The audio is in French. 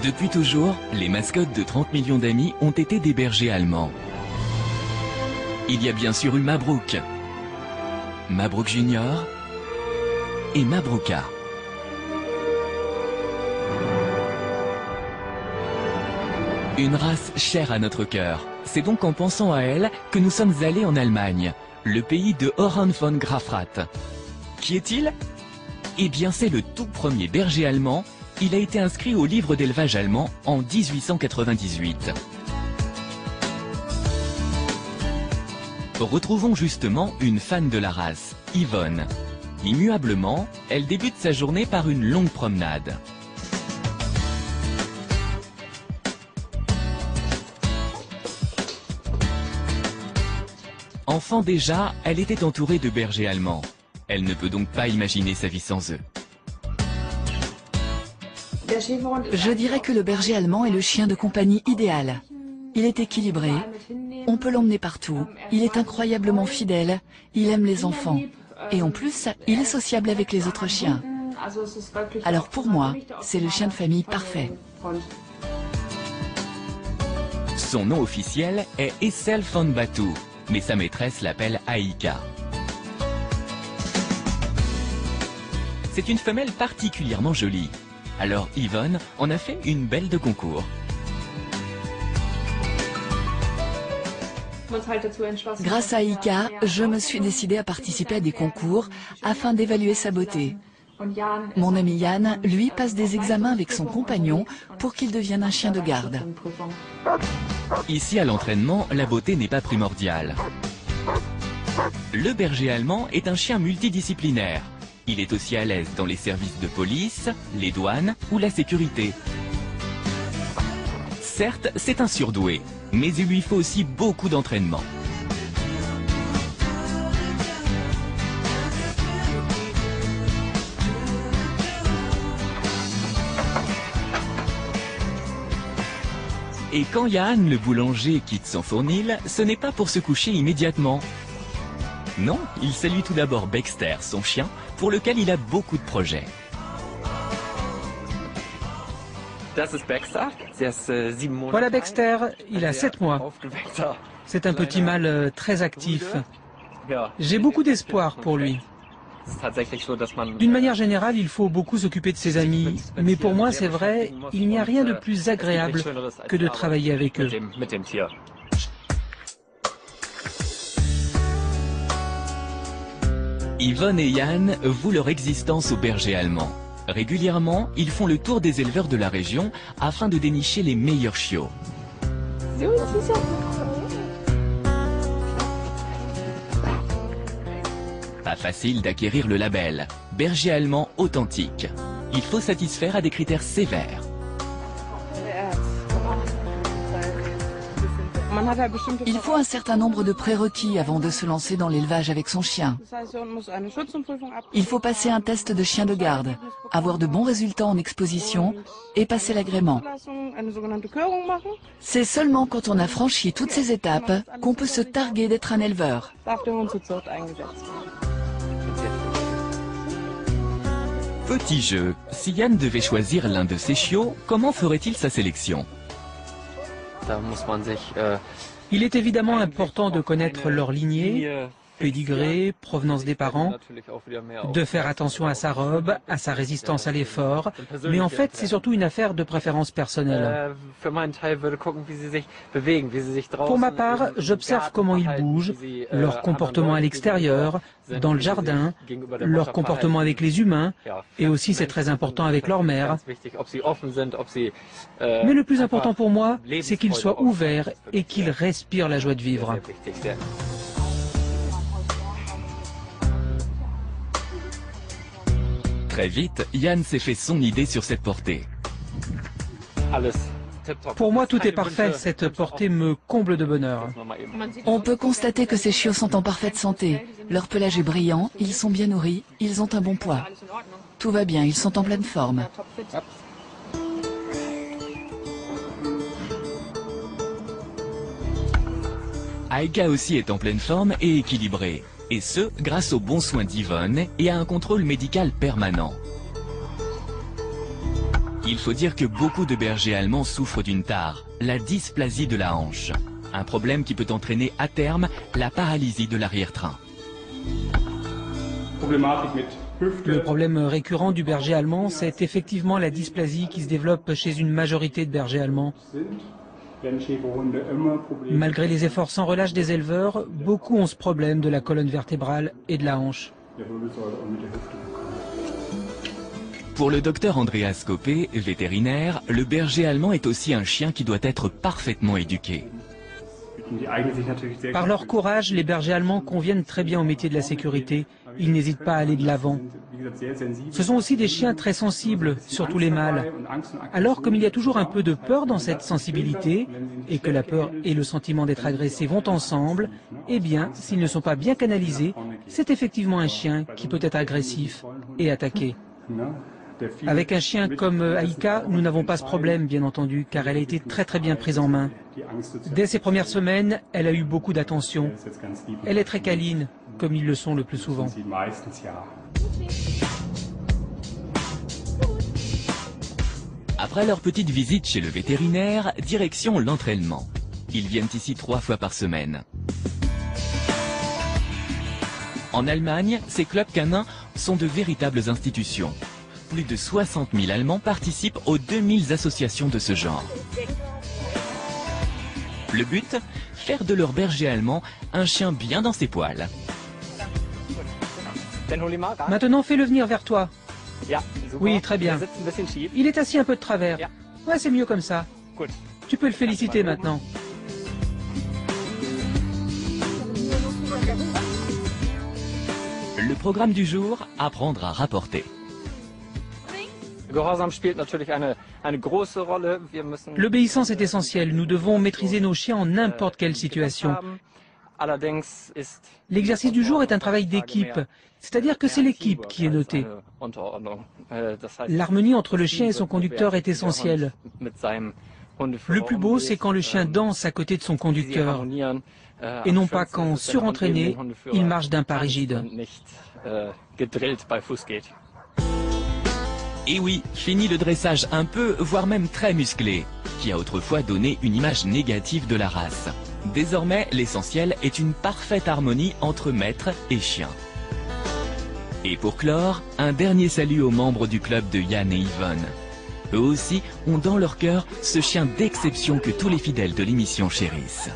Depuis toujours, les mascottes de 30 millions d'amis ont été des bergers allemands. Il y a bien sûr eu Mabrouk, Mabrouk Junior et Mabrouka. Une race chère à notre cœur. C'est donc en pensant à elle que nous sommes allés en Allemagne, le pays de Horen von Grafrath. Qui est-il? Eh bien, c'est le tout premier berger allemand. Il a été inscrit au livre d'élevage allemand en 1898. Retrouvons justement une fan de la race, Yvonne. Immuablement, elle débute sa journée par une longue promenade. Enfant déjà, elle était entourée de bergers allemands. Elle ne peut donc pas imaginer sa vie sans eux. Je dirais que le berger allemand est le chien de compagnie idéal. Il est équilibré, on peut l'emmener partout, il est incroyablement fidèle, il aime les enfants. Et en plus, il est sociable avec les autres chiens. Alors pour moi, c'est le chien de famille parfait. Son nom officiel est Essel von Batu, mais sa maîtresse l'appelle Aïka. C'est une femelle particulièrement jolie. Alors Yvonne en a fait une belle de concours. Grâce à Aïka, je me suis décidée à participer à des concours afin d'évaluer sa beauté. Mon ami Yann, lui, passe des examens avec son compagnon pour qu'il devienne un chien de garde. Ici à l'entraînement, la beauté n'est pas primordiale. Le berger allemand est un chien multidisciplinaire. Il est aussi à l'aise dans les services de police, les douanes ou la sécurité. Certes, c'est un surdoué, mais il lui faut aussi beaucoup d'entraînement. Et quand Yann, le boulanger, quitte son fournil, ce n'est pas pour se coucher immédiatement. Non, il salue tout d'abord Baxter, son chien, pour lequel il a beaucoup de projets. Voilà Baxter, il a 7 mois. C'est un petit mâle très actif. J'ai beaucoup d'espoir pour lui. D'une manière générale, il faut beaucoup s'occuper de ses amis. Mais pour moi, c'est vrai, il n'y a rien de plus agréable que de travailler avec eux. Yvonne et Yann vouent leur existence au berger allemand. Régulièrement, ils font le tour des éleveurs de la région afin de dénicher les meilleurs chiots. Pas facile d'acquérir le label « berger allemand authentique ». Il faut satisfaire à des critères sévères. Il faut un certain nombre de prérequis avant de se lancer dans l'élevage avec son chien. Il faut passer un test de chien de garde, avoir de bons résultats en exposition et passer l'agrément. C'est seulement quand on a franchi toutes ces étapes qu'on peut se targuer d'être un éleveur. Petit jeu, si Yann devait choisir l'un de ses chiots, comment ferait-il sa sélection ? Il est évidemment important de connaître leur lignée, pédigré, provenance des parents, de faire attention à sa robe, à sa résistance à l'effort, mais en fait c'est surtout une affaire de préférence personnelle. Pour ma part, j'observe comment ils bougent, leur comportement à l'extérieur, dans le jardin, leur comportement avec les humains, et aussi c'est très important avec leur mère. Mais le plus important pour moi, c'est qu'ils soient ouverts et qu'ils respirent la joie de vivre. Très vite, Yann s'est fait son idée sur cette portée. Pour moi, tout est parfait. Cette portée me comble de bonheur. On peut constater que ces chiots sont en parfaite santé. Leur pelage est brillant, ils sont bien nourris, ils ont un bon poids. Tout va bien, ils sont en pleine forme. Aïka aussi est en pleine forme et équilibrée. Et ce, grâce aux bons soins d'Yvonne et à un contrôle médical permanent. Il faut dire que beaucoup de bergers allemands souffrent d'une tare, la dysplasie de la hanche. Un problème qui peut entraîner à terme la paralysie de l'arrière-train. Le problème récurrent du berger allemand, c'est effectivement la dysplasie qui se développe chez une majorité de bergers allemands. Malgré les efforts sans relâche des éleveurs, beaucoup ont ce problème de la colonne vertébrale et de la hanche. Pour le docteur Andreas Koppe, vétérinaire, le berger allemand est aussi un chien qui doit être parfaitement éduqué. Par leur courage, les bergers allemands conviennent très bien au métier de la sécurité. Ils n'hésitent pas à aller de l'avant. Ce sont aussi des chiens très sensibles, surtout les mâles. Alors, comme il y a toujours un peu de peur dans cette sensibilité, et que la peur et le sentiment d'être agressé vont ensemble, eh bien, s'ils ne sont pas bien canalisés, c'est effectivement un chien qui peut être agressif et attaquer. Avec un chien comme Aïka, nous n'avons pas ce problème, bien entendu, car elle a été très bien prise en main. Dès ses premières semaines, elle a eu beaucoup d'attention. Elle est très câline, comme ils le sont le plus souvent. Après leur petite visite chez le vétérinaire, direction l'entraînement. Ils viennent ici 3 fois par semaine. En Allemagne, ces clubs canins sont de véritables institutions. Plus de 60 000 Allemands participent aux 2000 associations de ce genre. Le but, faire de leur berger allemand un chien bien dans ses poils. Maintenant, fais-le venir vers toi. Oui, très bien. Il est assis un peu de travers. Ouais, c'est mieux comme ça. Tu peux le féliciter maintenant. Le programme du jour, apprendre à rapporter. L'obéissance est essentielle. Nous devons maîtriser nos chiens en n'importe quelle situation. L'exercice du jour est un travail d'équipe, c'est-à-dire que c'est l'équipe qui est notée. L'harmonie entre le chien et son conducteur est essentielle. Le plus beau, c'est quand le chien danse à côté de son conducteur, et non pas quand, surentraîné, il marche d'un pas rigide. Et oui, fini le dressage un peu, voire même très musclé, qui a autrefois donné une image négative de la race. Désormais, l'essentiel est une parfaite harmonie entre maître et chien. Et pour clore, un dernier salut aux membres du club de Yann et Yvonne. Eux aussi ont dans leur cœur ce chien d'exception que tous les fidèles de l'émission chérissent.